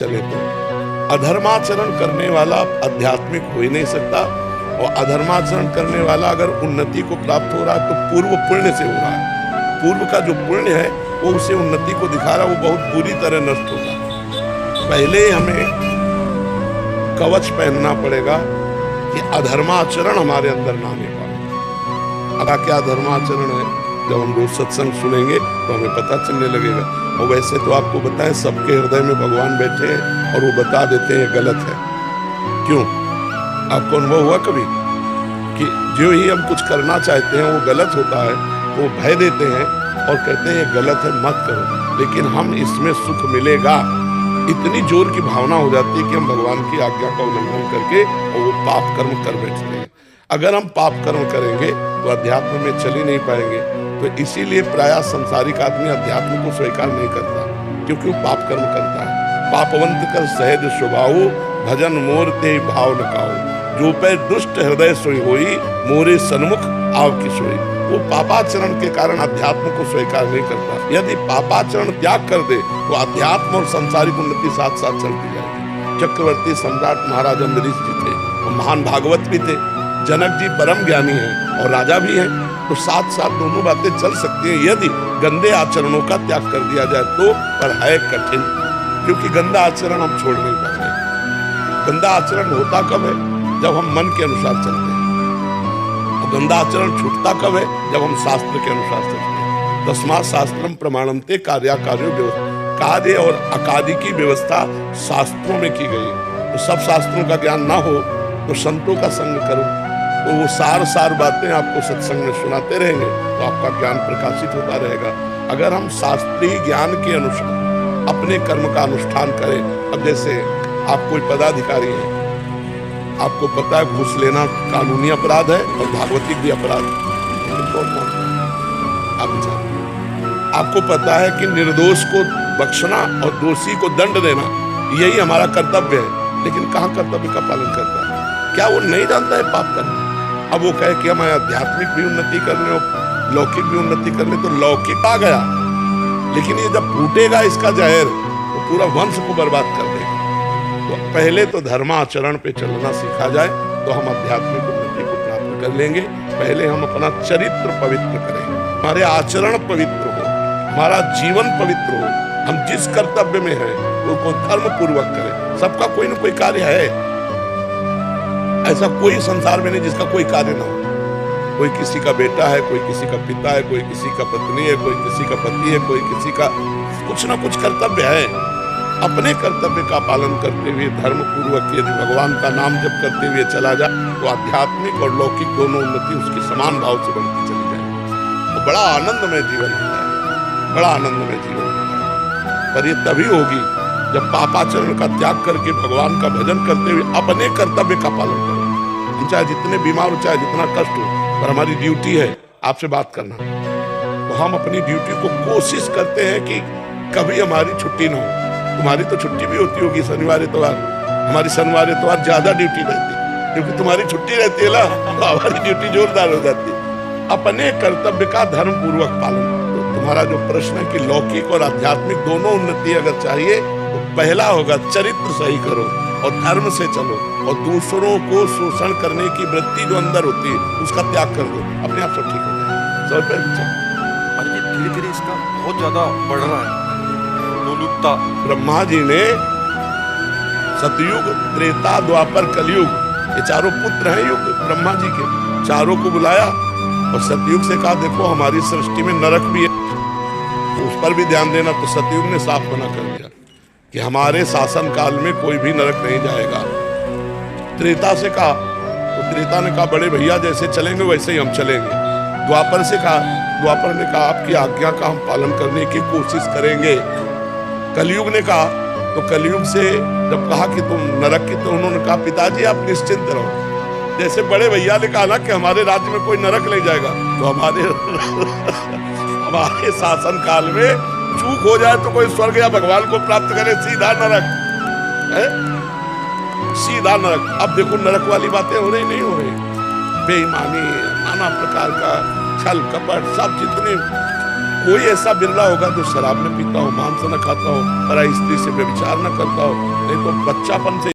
चले तो अधर्माचरण करने वाला आध्यात्मिक हो ही नहीं सकता, और अधर्माचरण करने वाला अगर उन्नति को प्राप्त हो रहा है तो पूर्व पुण्य से हो रहा है। पूर्व का जो पुण्य है वो उसे उन्नति को दिखा रहा है, वो बहुत बुरी तरह नष्ट होगा। पहले हमें कवच पहनना पड़ेगा कि अधर्माचरण हमारे अंदर ना आने पाए। अगर क्या धर्माचरण है, जब हम रोज सत्संग सुनेंगे तो हमें पता चलने लगेगा। और वैसे तो आपको बताएं, सबके हृदय में भगवान बैठे हैं और वो बता देते हैं गलत है। क्यों? आपको अनुभव हुआ कभी कि जो ही हम कुछ करना चाहते हैं वो गलत होता है, वो भय देते हैं और कहते हैं ये गलत है मत करो, लेकिन हम इसमें सुख मिलेगा, इतनी जोर की भावना हो जाती है कि हम भगवान की आज्ञा का उल्लंघन करके और वो पाप कर्म कर बैठते हैं। अगर हम पाप कर्म करेंगे तो अध्यात्म में चल ही नहीं पाएंगे। तो इसीलिए प्राय संसारिक आदमी अध्यात्म को स्वीकार नहीं करता, क्योंकि वो पाप कर्म करता है। पापवंत कर सहज स्वभाव, भजन मोर ते भाव न काऊ, जो पे दुष्ट हृदय सोई होई, मोरे सन्मुख आव की सोई। वो पापाचरण के कारण अध्यात्म को स्वीकार नहीं करता। यदि पापाचरण त्याग कर दे तो अध्यात्म और संसारिक उन्नति साथ साथ चलती जाएगी। चक्रवर्ती सम्राट महाराज अम्बरीश जी थे, वो महान भागवत भी थे। जनक जी परम ज्ञानी हैं और राजा भी हैं, तो साथ साथ दोनों बातें चल सकती हैं यदि गंदे आचरणों का त्याग कर दिया जाए तो। पर है कठिन, क्योंकि गंदा आचरण हम छोड़ नहीं पाते। गंदा आचरण होता कब है? जब हम मन के अनुसार चलते हैं। और गंदा आचरण छूटता कब है? जब हम शास्त्र के अनुसार चलते हैं। तस्मात् शास्त्रम प्रमाणन्ते कार्याकार्यो व्यवस्था। कार्य और अकार्य की व्यवस्था शास्त्रों में की गई। तो सब शास्त्रों का ज्ञान ना हो तो संतों का संग करो, तो वो सार बातें आपको सत्संग में सुनाते रहेंगे तो आपका ज्ञान प्रकाशित होता रहेगा। अगर हम शास्त्रीय ज्ञान के अनुसार अपने कर्म का अनुष्ठान करें, अब जैसे आप कोई पदाधिकारी हैं, आपको पता है घूस लेना कानूनी अपराध है और भागवतिक भी अपराध है, आप जानते। आपको पता है कि निर्दोष को बख्शना और दोषी को दंड देना यही हमारा कर्तव्य है, लेकिन कहाँ कर्तव्य का पालन करता है? क्या वो नहीं जानता है पाप करना? अब वो कहे कि हमें आध्यात्मिक भी उन्नति करने और लौकिक भी उन्नति करने, तो लौकिक आ गया, लेकिन ये जब फूटेगा इसका जहर वो पूरा वंश को बर्बाद कर देगा। तो पहले तो धर्माचरण पे चलना सीखा जाए तो हम आध्यात्मिक उन्नति को प्राप्त कर लेंगे। पहले हम अपना चरित्र पवित्र करें, हमारे आचरण पवित्र हो, हमारा जीवन पवित्र हो। हम जिस कर्तव्य में हैं उसको धर्म पूर्वक करें। सबका कोई न कोई कार्य है, ऐसा कोई संसार में नहीं जिसका कोई कार्य ना हो। कोई किसी का बेटा है, कोई किसी का पिता है, कोई किसी का पत्नी है, कोई किसी का पति है, कोई किसी का कुछ ना कुछ कर्तव्य है। अपने कर्तव्य का पालन करते हुए धर्म पूर्वक यदि भगवान का नाम जप करते हुए चला जाए तो आध्यात्मिक और लौकिक दोनों उन्नति उसकी समान भाव से बढ़ती चली जाएगी। तो बड़ा आनंदमय जीवन होता है, बड़ा आनंदमय जीवन होता है। पर ये तभी होगी जब पापाचरण का त्याग करके भगवान का भजन करते हुए अपने कर्तव्य का पालन करो। हम चाहे जितने बीमार हो, चाहे जितना कष्ट हो, पर हमारी ड्यूटी है आपसे बात करना। तो हम अपनी ड्यूटी को कोशिश करते हैं कि कभी हमारी छुट्टी ना हो। तुम्हारी तो छुट्टी भी होती होगी शनिवार इतवार, हमारी शनिवार इतवार ज्यादा ड्यूटी रहती है, क्योंकि तुम्हारी छुट्टी रहती है ना, तो हमारी ड्यूटी जोरदार हो जाती है। अपने कर्तव्य का धर्म पूर्वक पालन। तो तुम्हारा जो प्रश्न है कि लौकिक और आध्यात्मिक दोनों उन्नति अगर चाहिए तो पहला होगा चरित्र सही करो और धर्म से चलो, और दूसरों को शोषण करने की वृत्ति जो अंदर होती है उसका त्याग कर दो, अपने आप सब ठीक हो जाएगा। धीरे धीरे इसका बहुत ज्यादा बढ़ रहा है लोलुपता। ब्रह्मा जी ने सतयुग, त्रेता, द्वापर, कलयुग, ये चारों पुत्र हैं युग ब्रह्मा जी के, चारों को बुलाया और सतयुग से कहा देखो हमारी सृष्टि में नरक भी है, तो उस पर भी ध्यान देना। तो सतयुग ने साफ मना कर दिया कि हमारे शासन काल में कोई भी नरक नहीं जाएगा। त्रेता से कहा, तो त्रेता ने कहा बड़े भैया जैसे चलेंगे वैसे ही हम चलेंगे। द्वापर से कहा, द्वापर ने कहा आपकी आज्ञा का हम पालन करने की कोशिश करेंगे। कलयुग ने कहा, तो कलयुग से जब कहा कि तुम नरक की, तो उन्होंने कहा पिताजी आप निश्चिंत रहो। जैसे बड़े भैया ने कहा ना कि हमारे राज्य में कोई नरक नहीं जाएगा, तो हमारे शासन काल में चूक हो जाए तो कोई स्वर्ग या भगवान को प्राप्त करे, सीधा नरक है, सीधा नरक। अब देखो नरक वाली बातें हो रही नहीं हो रही, बेईमानी, नाना प्रकार का छल कपट, सब जितने कोई ऐसा बिरला होगा जो शराब न पीता हो, मांस न खाता हो, पराई स्त्री से व्यभिचार न करता हो, नहीं तो बच्चापन से